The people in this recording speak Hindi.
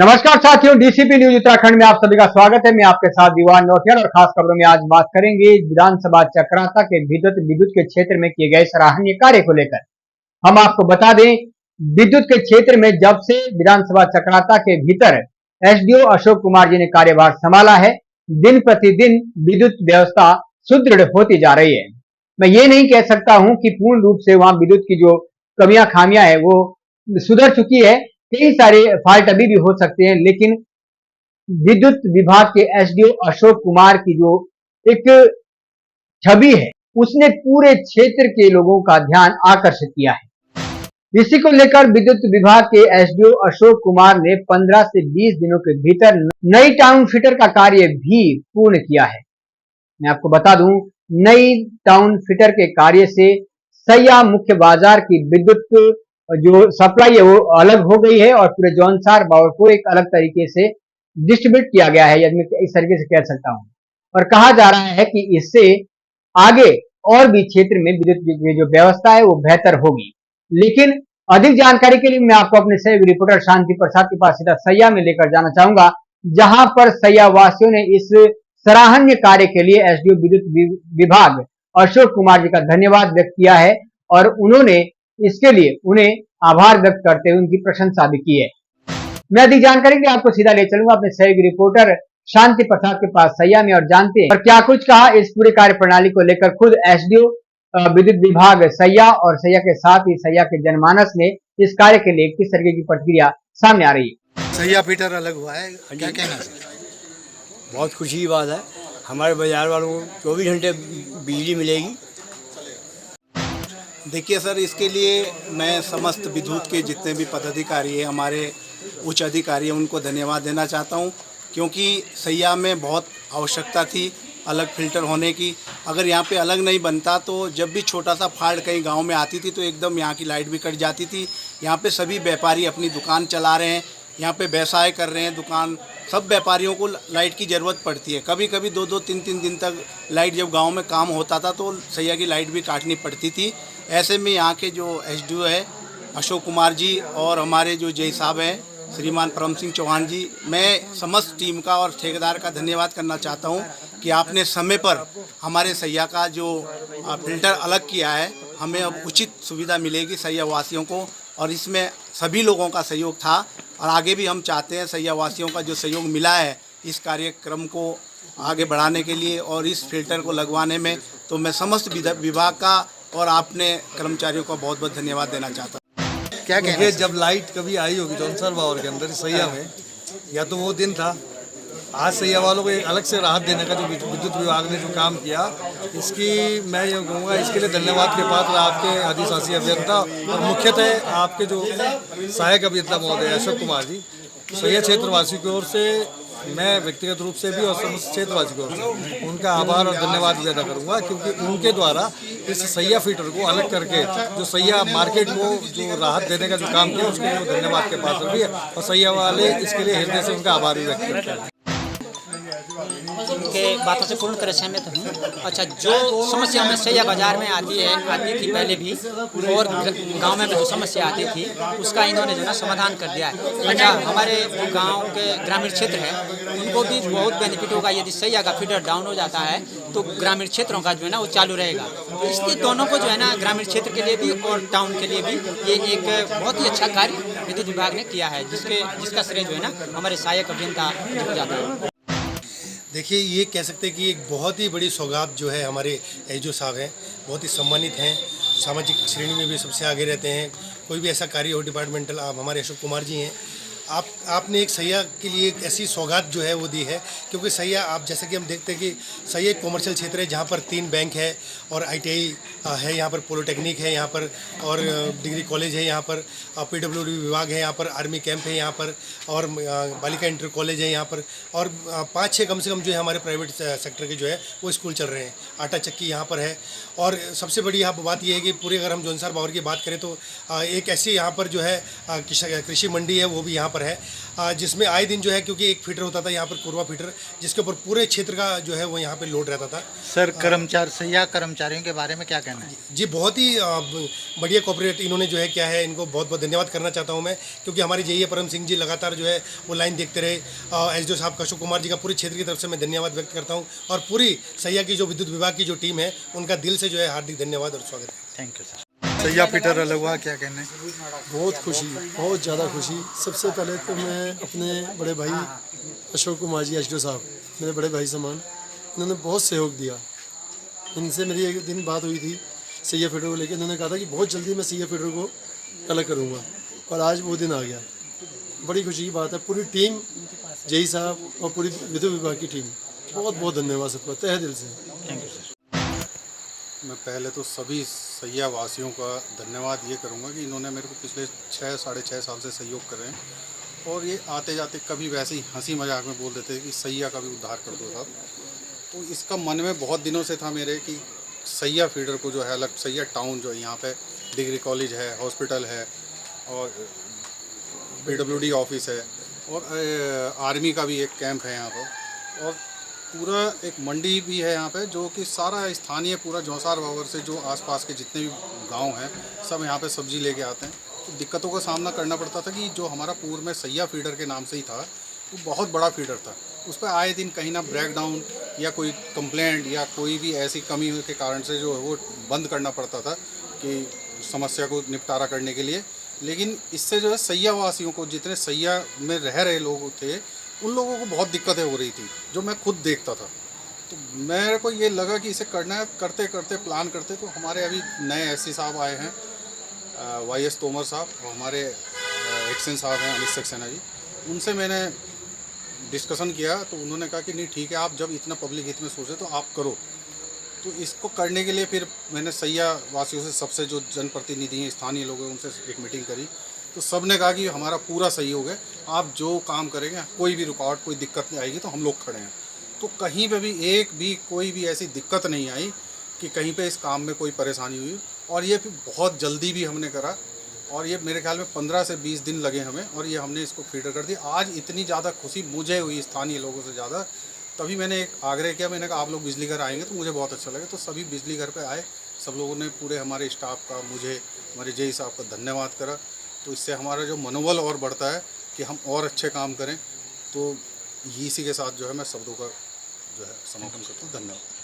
नमस्कार साथियों, डीसीपी न्यूज उत्तराखंड में आप सभी का स्वागत है। मैं आपके साथ दीवान नौटियाल और खास खबरों में आज बात करेंगे विधानसभा चक्राता के विद्युत के क्षेत्र में किए गए सराहनीय कार्य को लेकर। हम आपको बता दें, विद्युत के क्षेत्र में जब से विधानसभा चक्राता के भीतर एसडीओ अशोक कुमार जी ने कार्यभार संभाला है, दिन प्रतिदिन विद्युत व्यवस्था सुदृढ़ होती जा रही है। मैं ये नहीं कह सकता हूं कि पूर्ण रूप से वहां विद्युत की जो कमियां खामियां है वो सुधर चुकी है। कई सारे फॉल्ट अभी भी हो सकते हैं, लेकिन विद्युत विभाग के एसडीओ अशोक कुमार की जो एक छवि है, उसने पूरे क्षेत्र के लोगों का ध्यान आकर्षित किया है। इसी को लेकर विद्युत विभाग के एसडीओ अशोक कुमार ने 15 से 20 दिनों के भीतर नई टाउन फिटर का कार्य भी पूर्ण किया है। मैं आपको बता दूं, नई टाउन फिटर के कार्य से सैया मुख्य बाजार की विद्युत जो सप्लाई है वो अलग हो गई है और पूरे जौनसार बावर को एक अलग तरीके से डिस्ट्रीब्यूट किया गया है, यदि मैं इस तरीके से कह सकता हूं। और कहा जा रहा है कि इससे आगे और भी क्षेत्र में विद्युत की जो व्यवस्था है वो बेहतर होगी। लेकिन अधिक जानकारी के लिए मैं आपको अपने सहयोगी रिपोर्टर शांति प्रसाद के पास सीधा सैया में लेकर जाना चाहूंगा, जहां पर सैया वासियों ने इस सराहनीय कार्य के लिए एसडीओ विद्युत विभाग अशोक कुमार जी का धन्यवाद व्यक्त किया है और उन्होंने इसके लिए उन्हें आभार व्यक्त करते हुए उनकी प्रशंसा भी की है। मैं अधिक जानकारी के लिए आपको सीधा ले चलूंगा अपने सहयोगी रिपोर्टर शांति प्रसाद के पास सैया में और जानते हैं और क्या कुछ कहा इस पूरी कार्य प्रणाली को लेकर खुद एसडीओ विद्युत विभाग सैया और सैया के साथ ही सैया के जनमानस ने इस कार्य के लिए किस तरीके की प्रतिक्रिया सामने आ रही है। सैया फीटर अलग हुआ है, क्या कहना है? बहुत खुशी की बात है। हमारे बाजार वालों को 24 घंटे बिजली मिलेगी। देखिए सर, इसके लिए मैं समस्त विद्युत के जितने भी पदाधिकारी हैं, हमारे उच्च अधिकारी हैं, उनको धन्यवाद देना चाहता हूं, क्योंकि सैया में बहुत आवश्यकता थी अलग फिल्टर होने की। अगर यहाँ पे अलग नहीं बनता तो जब भी छोटा सा फाल्ट कहीं गांव में आती थी तो एकदम यहाँ की लाइट भी कट जाती थी। यहाँ पे सभी व्यापारी अपनी दुकान चला रहे हैं, यहाँ पे व्यवसाय कर रहे हैं, दुकान सब व्यापारियों को लाइट की ज़रूरत पड़ती है। कभी कभी 2-2, 3-3 दिन तक लाइट जब गांव में काम होता था तो सैया की लाइट भी काटनी पड़ती थी। ऐसे में यहाँ के जो एसडीओ है अशोक कुमार जी और हमारे जो जय साहब हैं श्रीमान परम सिंह चौहान जी, मैं समस्त टीम का और ठेकेदार का धन्यवाद करना चाहता हूँ कि आपने समय पर हमारे सैया का जो फिल्टर अलग किया है। हमें अब उचित सुविधा मिलेगी सैया वासियों को और इसमें सभी लोगों का सहयोग था और आगे भी हम चाहते हैं सैया वासियों का जो सहयोग मिला है इस कार्यक्रम को आगे बढ़ाने के लिए और इस फिल्टर को लगवाने में, तो मैं समस्त विभाग का और आपने कर्मचारियों का बहुत बहुत धन्यवाद देना चाहता हूँ। क्या कहते हैं? जब लाइट कभी आई होगी जौनसर बावर के अंदर सैया में, या तो वो दिन था। आज सैया वालों को एक अलग से राहत देने का जो विद्युत विभाग ने जो काम किया, इसकी मैं ये कहूँगा इसके लिए धन्यवाद के पात्र आपके अधिशासी अभियंता और मुख्यतः आपके जो सहायक अभियंता महोदय अशोक कुमार जी। सैया क्षेत्रवासी की ओर से मैं व्यक्तिगत रूप से भी और समस्त क्षेत्रवासी की ओर से उनका आभार और धन्यवाद भी अदा करूँगा, क्योंकि उनके द्वारा इस सैया फीटर को अलग करके जो सैया मार्केट को जो राहत देने का जो काम किया उसके लिए धन्यवाद के पात्र भी है और सैया वाले इसके लिए हृदय से उनका आभार भी व्यक्त करते हैं। के बातों से पूर्ण तरह सहमत हूँ। अच्छा, जो समस्या हमें सैया बाजार में आती थी पहले भी और गांव में भी जो समस्या आती थी उसका इन्होंने जो ना समाधान कर दिया है। अच्छा, हमारे जो गांव के ग्रामीण क्षेत्र है उनको भी बहुत बेनिफिट होगा। यदि सैया का फीडर डाउन हो जाता है तो ग्रामीण क्षेत्रों का जो है ना वो चालू रहेगा। तो इसलिए दोनों को जो है ना ग्रामीण क्षेत्र के लिए भी और टाउन के लिए भी ये एक बहुत ही अच्छा कार्य विद्युत विभाग ने किया है, जिसका श्रेय जो है ना हमारे सहायक अभियंता हो जाता है। देखिए, ये कह सकते हैं कि एक बहुत ही बड़ी सौगात जो है हमारे एसडीओ साहब हैं, बहुत ही सम्मानित हैं, सामाजिक श्रेणी में भी सबसे आगे रहते हैं। कोई भी ऐसा कार्य हो डिपार्टमेंटल, आप हमारे अशोक कुमार जी हैं। आपने एक सैया के लिए एक ऐसी सौगात जो है वो दी है, क्योंकि सैया आप जैसे कि हम देखते हैं कि सैया एक कॉमर्शियल क्षेत्र है जहाँ पर 3 बैंक है और आईटीआई है, यहाँ पर पॉलिटेक्निक है यहाँ पर और डिग्री कॉलेज है यहाँ पर, पीडब्ल्यूडी विभाग है यहाँ पर, आर्मी कैंप है यहाँ पर और बालिका इंटर कॉलेज है यहाँ पर और 5-6 कम से कम जो है हमारे प्राइवेट सेक्टर के जो है वो स्कूल चल रहे हैं। आटा चक्की यहाँ पर है और सबसे बड़ी यहाँ बात यह है कि पूरे अगर हम जौनसार बावर की बात करें तो एक ऐसी यहाँ पर जो है कृषि मंडी है वो भी यहाँ पर पर है, जिसमें आए दिन जो है, क्योंकि एक फीडर होता था यहाँ पर, कोरबा फीडर, जिसके ऊपर पूरे क्षेत्र का जो है वो यहाँ पे लोड रहता था। सर, सैया कर्मचारियों के बारे में क्या कहना है? जी, बहुत ही बढ़िया कोऑपरेट इन्होंने जो है किया है, इनको बहुत बहुत धन्यवाद करना चाहता हूँ मैं, क्योंकि हमारी जेईए परम सिंह जी लगातार जो है वो लाइन देखते रहे। एसडीओ साहब अशोक कुमार जी का पूरे क्षेत्र की तरफ से मैं धन्यवाद व्यक्त करता हूँ, और पूरी सैया की जो विद्युत विभाग की जो टीम है उनका दिल से जो है हार्दिक धन्यवाद और स्वागत है। Thank you sir. सैया फीडर अलग हुआ, क्या कहना है? बहुत खुशी, बहुत ज़्यादा खुशी। सबसे पहले तो मैं अपने बड़े भाई अशोक कुमार जी, एसडीओ साहब, मेरे बड़े भाई समान, इन्होंने बहुत सहयोग दिया। इनसे मेरी एक दिन बात हुई थी सैया फीडर को लेकर, इन्होंने कहा था कि बहुत जल्दी मैं सैया फीडर को अलग करूँगा, और आज वो दिन आ गया। बड़ी खुशी की बात है। पूरी टीम, जेई साहब और पूरी विद्युत विभाग की टीम, बहुत बहुत धन्यवाद सबका तहे दिल से। Thank you sir. मैं पहले तो सभी सैया वासियों का धन्यवाद ये करूँगा कि इन्होंने मेरे को पिछले 6-6.5 साल से सहयोग कर रहे हैं, और ये आते जाते कभी वैसे ही हंसी मजाक में बोल देते कि सैया का भी उद्धार कर दो साहब। तो इसका मन में बहुत दिनों से था मेरे कि सैया फीडर को जो है अलग, सैया टाउन जो है, यहाँ पे डिग्री कॉलेज है, हॉस्पिटल है, और PWD ऑफिस है, और आर्मी का भी एक कैंप है यहाँ पर, और पूरा एक मंडी भी है यहाँ पे, जो कि सारा स्थानीय पूरा जौसार बावर से जो आसपास के जितने भी गांव हैं सब यहाँ पे सब्जी लेके आते हैं। तो दिक्कतों का सामना करना पड़ता था कि जो हमारा पूर्व में सैया फीडर के नाम से ही था, वो बहुत बड़ा फीडर था, उस पर आए दिन कहीं ना ब्रेक डाउन या कोई कंप्लेंट या कोई भी ऐसी कमी के कारण से जो है वो बंद करना पड़ता था कि समस्या को निपटारा करने के लिए। लेकिन इससे जो है सैया वासियों को, जितने सैया में रह रहे लोग थे, उन लोगों को बहुत दिक्कतें हो रही थी, जो मैं खुद देखता था। तो मेरे को ये लगा कि इसे करना है। करते करते प्लान करते, तो हमारे अभी नए एससी साहब आए हैं, YS तोमर साहब, और हमारे एक्सन साहब हैं अमित सक्सेना जी, उनसे मैंने डिस्कशन किया, तो उन्होंने कहा कि नहीं ठीक है, आप जब इतना पब्लिक हित में सोचे तो आप करो। तो इसको करने के लिए फिर मैंने सैया वासियों से, सबसे जो जनप्रतिनिधि हैं, स्थानीय लोग हैं, उनसे एक मीटिंग करी। तो सब ने कहा कि हमारा पूरा सहयोग है, आप जो काम करेंगे, कोई भी रुकावट, कोई दिक्कत नहीं आएगी, तो हम लोग खड़े हैं। तो कहीं पे भी एक भी कोई भी ऐसी दिक्कत नहीं आई कि कहीं पे इस काम में कोई परेशानी हुई, और ये फिर बहुत जल्दी भी हमने करा, और ये मेरे ख्याल में 15 से 20 दिन लगे हमें, और ये हमने इसको फीडर कर दिया। आज इतनी ज़्यादा खुशी मुझे हुई स्थानीय लोगों से ज़्यादा, तभी मैंने एक आग्रह किया, मैंने कहा आप लोग बिजली घर आएंगे तो मुझे बहुत अच्छा लगे। तो सभी बिजली घर पे आए, सब लोगों ने, पूरे हमारे स्टाफ का, मुझे, हमारे जेई साहब का धन्यवाद करा। तो इससे हमारा जो मनोबल और बढ़ता है कि हम और अच्छे काम करें। तो इसी के साथ जो है मैं शब्दों का जो है समापन करता हूँ। धन्यवाद।